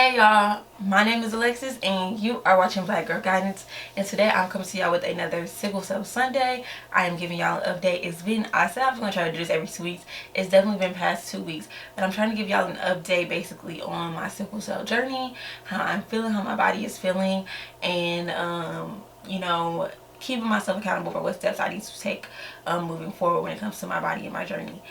Hey y'all, my name is Alexis and you are watching Black Girl Guidance, and today I'm coming to y'all with another Sickle Cell Sunday. I am giving y'all an update. I said I was going to try to do this every 2 weeks. It's definitely been past 2 weeks, but I'm trying to give y'all an update basically on my sickle cell journey, how I'm feeling, how my body is feeling, and keeping myself accountable for what steps I need to take moving forward when it comes to my body and my journey.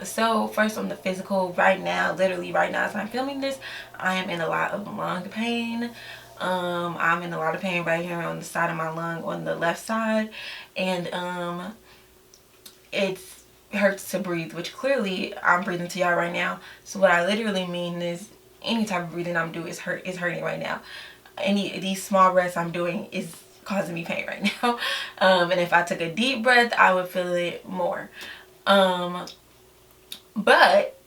So first on the physical, right now, literally right now as I'm filming this, I am in a lot of lung pain. I'm in a lot of pain right here on the side of my lung on the left side, and it hurts to breathe, which clearly I'm breathing to y'all right now. So what I literally mean is any type of breathing I'm doing is hurting right now. Any of these small breaths I'm doing is causing me pain right now. And if I took a deep breath, I would feel it more. But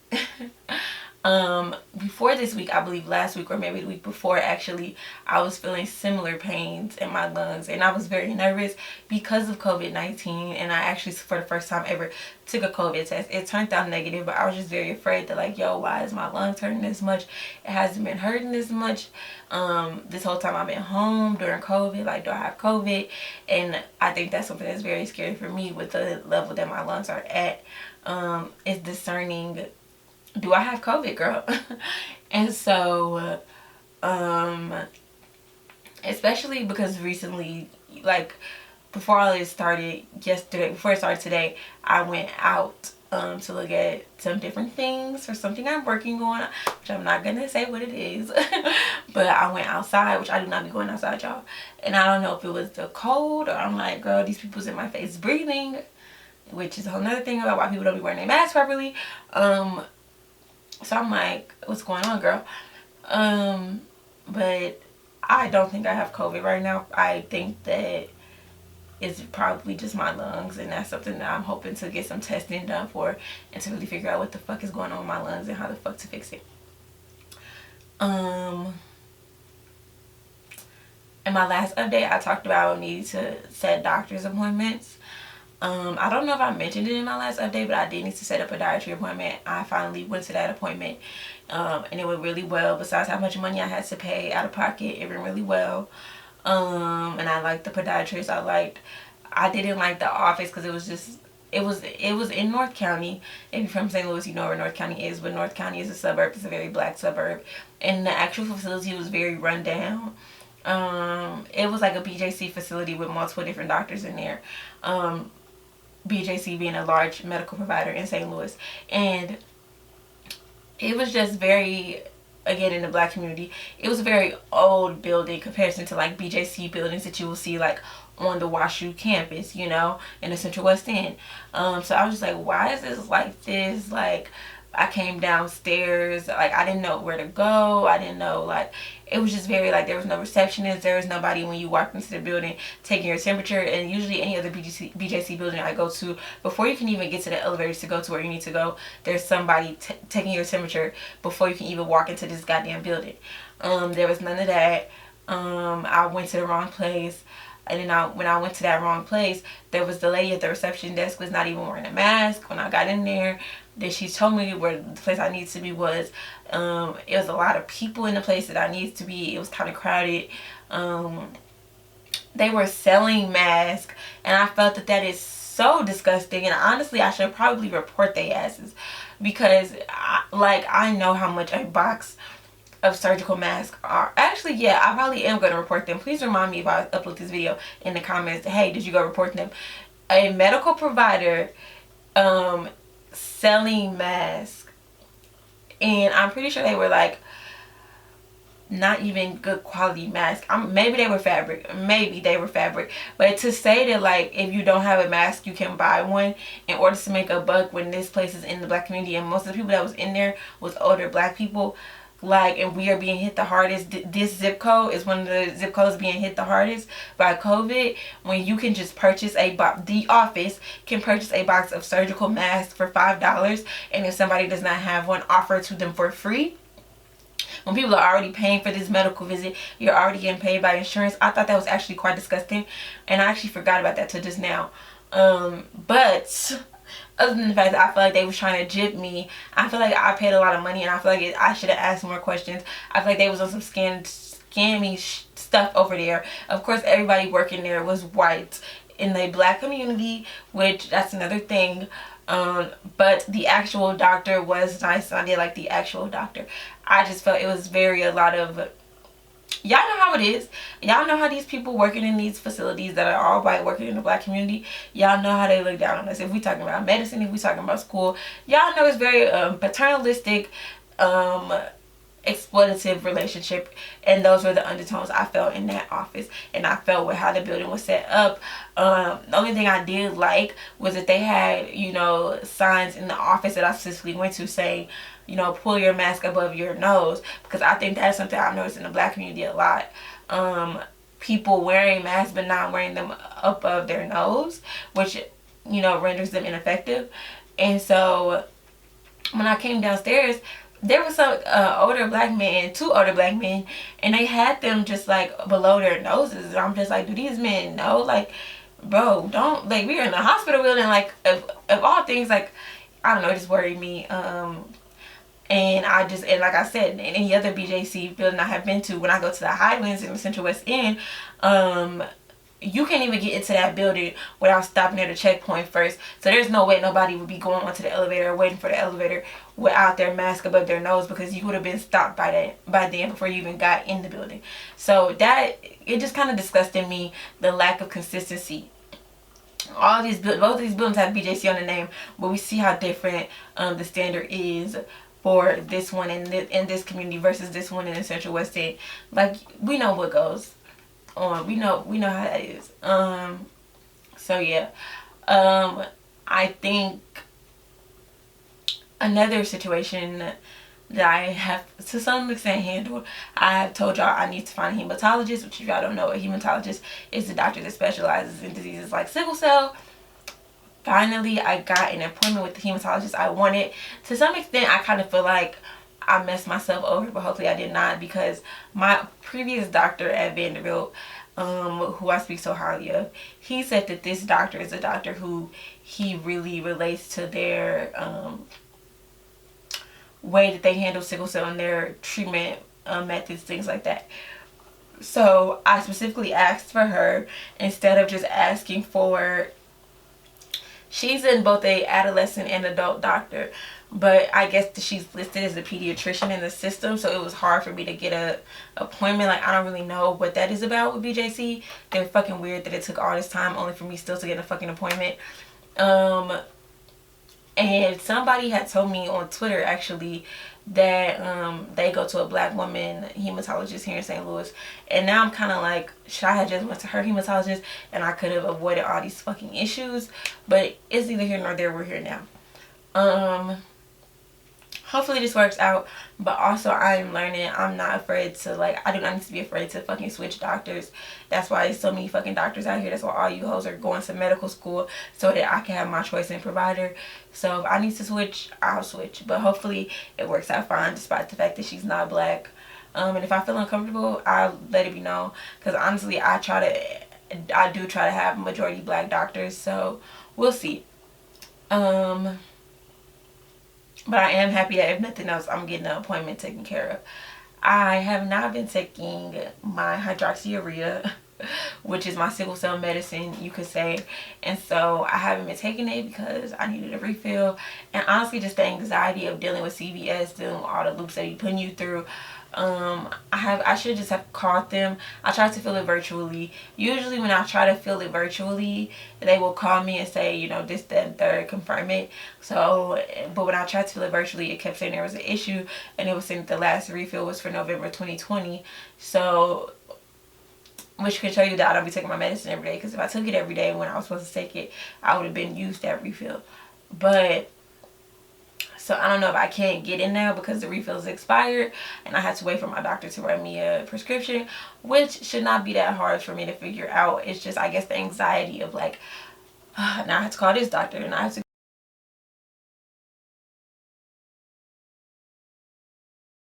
before this week, I believe last week or maybe the week before, actually, I was feeling similar pains in my lungs, and I was very nervous because of COVID-19. And I actually, for the first time ever, took a COVID test. It turned out negative, but I was just very afraid that, like, yo, why is my lungs hurting this much? It hasn't been hurting this much this whole time I've been home during COVID. Like, do I have COVID? And I think that's something that's very scary for me with the level that my lungs are at. Is discerning, do I have COVID, girl? And so especially because recently, like before all this started yesterday, before it started today, I went out to look at some different things for something I'm working on, which I'm not gonna say what it is. But I went outside, which I do not be going outside, y'all, and I don't know if it was the cold or I'm like, girl, these people's in my face breathing, which is a whole nother thing about why people don't be wearing their masks properly. So I'm like, what's going on, girl? But I don't think I have COVID right now. I think that it's probably just my lungs, and that's something that I'm hoping to get some testing done for, and to really figure out what the fuck is going on with my lungs and how the fuck to fix it. In my last update, I talked about needing to set doctor's appointments. I don't know if I mentioned it in my last update, but I did need to set up a dietary appointment. I finally went to that appointment, and it went really well. Besides how much money I had to pay out of pocket, it went really well. And I liked the podiatrist. I didn't like the office because it was in North County. If you're from St. Louis, you know where North County is, but North County is a suburb. It's a very black suburb, and the actual facility was very run down. It was like a BJC facility with multiple different doctors in there. BJC being a large medical provider in St. Louis, and it was just very, again, in the black community, it was a very old building comparison to like BJC buildings that you will see like on the WashU campus, you know, in the Central West End. So I was just like, why is this like this? Like, I came downstairs, like I didn't know where to go. I didn't know, like, it was just very, like, there was no receptionist, there was nobody when you walked into the building taking your temperature. And usually any other BJC building I go to, before you can even get to the elevators to go to where you need to go, there's somebody taking your temperature before you can even walk into this goddamn building. There was none of that. I went to the wrong place. And then when I went to that wrong place, there was the lady at the reception desk was not even wearing a mask. When I got in there, then she told me where the place I needed to be was. It was a lot of people in the place that I needed to be. It was kind of crowded. They were selling masks, and I felt that is so disgusting. And honestly, I should probably report their asses, because I know how much a box of surgical masks are. Actually, yeah, I probably am going to report them. Please remind me if I upload this video in the comments. Hey, did you go report them? A medical provider selling masks, and I'm pretty sure they were like not even good quality masks. Maybe they were fabric, but to say that like if you don't have a mask you can buy one in order to make a buck, when this place is in the black community and most of the people that was in there was older black people, like, and we are being hit the hardest. This zip code is one of the zip codes being hit the hardest by COVID, when you can just purchase the office can purchase a box of surgical masks for $5, and if somebody does not have one, offer to them for free. When people are already paying for this medical visit, you're already getting paid by insurance. I thought that was actually quite disgusting, and I actually forgot about that till just now. But other than the fact that I feel like they was trying to jip me. I feel like I paid a lot of money, and I feel like I should have asked more questions. I feel like they was on some scammy stuff over there. Of course, everybody working there was white in the black community, which that's another thing. But the actual doctor was nice. I did like the actual doctor. I just felt it was a lot of, y'all know how it is. Y'all know how these people working in these facilities that are all white working in the black community, y'all know how they look down on us. If we talking about medicine, if we talking about school, y'all know it's very paternalistic, exploitative relationship, and those were the undertones I felt in that office, and I felt with how the building was set up. The only thing I did like was that they had, you know, signs in the office that I specifically went to saying, you know, pull your mask above your nose, because I think that's something I've noticed in the black community a lot. People wearing masks but not wearing them above their nose, which, you know, renders them ineffective. And so when I came downstairs, there was some older black men, 2 older black men, and they had them just like below their noses, and I'm just like, do these men know? Like, bro, don't, like, we're in the hospital building, like, of all things, like, I don't know, it just worried me. And like I said, in any other BJC building I have been to, when I go to the Highlands in the Central West End, you can't even get into that building without stopping at a checkpoint first. So there's no way nobody would be going onto the elevator or waiting for the elevator without their mask above their nose, because you would have been stopped by then before you even got in the building. So that, it just kind of disgusted me, the lack of consistency. Both of these buildings have BJC on the name, but we see how different the standard is for this one in this community versus this one in the Central West End. Like, we know what goes on. We know how that is. So yeah. I think another situation that I have to some extent handled, I have told y'all I need to find a hematologist, which if y'all don't know, a hematologist is the doctor that specializes in diseases like sickle cell. Finally, I got an appointment with the hematologist I wanted. To some extent, I kind of feel like I messed myself over, but hopefully I did not, because my previous doctor at Vanderbilt, who I speak so highly of, he said that this doctor is a doctor who he really relates to their way that they handle sickle cell and their treatment methods, things like that. So I specifically asked for her instead of just asking for, she's in both a adolescent and adult doctor, but I guess that she's listed as a pediatrician in the system, so it was hard for me to get a appointment. Like, I don't really know what that is about with BJC. They're fucking weird that it took all this time only for me still to get a fucking appointment. And somebody had told me on Twitter, actually, that they go to a black woman hematologist here in St. Louis. And now I'm kind of like, should I have just went to her hematologist and I could have avoided all these fucking issues? But it's neither here nor there. We're here now. Hopefully this works out, but also I'm learning I'm not afraid to, like, I do not need to be afraid to fucking switch doctors. That's why there's so many fucking doctors out here. That's why all you hoes are going to medical school, so that I can have my choice in provider. So if I need to switch, I'll switch, but hopefully it works out fine despite the fact that she's not black. And if I feel uncomfortable, I'll let it be known, because honestly I do try to have majority black doctors, so we'll see. But I am happy that if nothing else, I'm getting an appointment taken care of. I have not been taking my hydroxyurea, which is my sickle cell medicine, you could say. And so I haven't been taking it because I needed a refill. And honestly, just the anxiety of dealing with CVS, dealing with all the loops that he's putting you through. I should just have called them. I tried to fill it virtually. Usually when I try to fill it virtually, they will call me and say, you know, this, that, and third, confirm it. So, but when I tried to fill it virtually, it kept saying there was an issue, and it was saying that the last refill was for November 2020. So, which could show you that I don't be taking my medicine every day, because if I took it every day when I was supposed to take it, I would have been used that refill. But so I don't know if I can't get in now because the refill is expired and I had to wait for my doctor to write me a prescription, which should not be that hard for me to figure out. It's just, I guess, the anxiety of like, now I have to call this doctor and I have to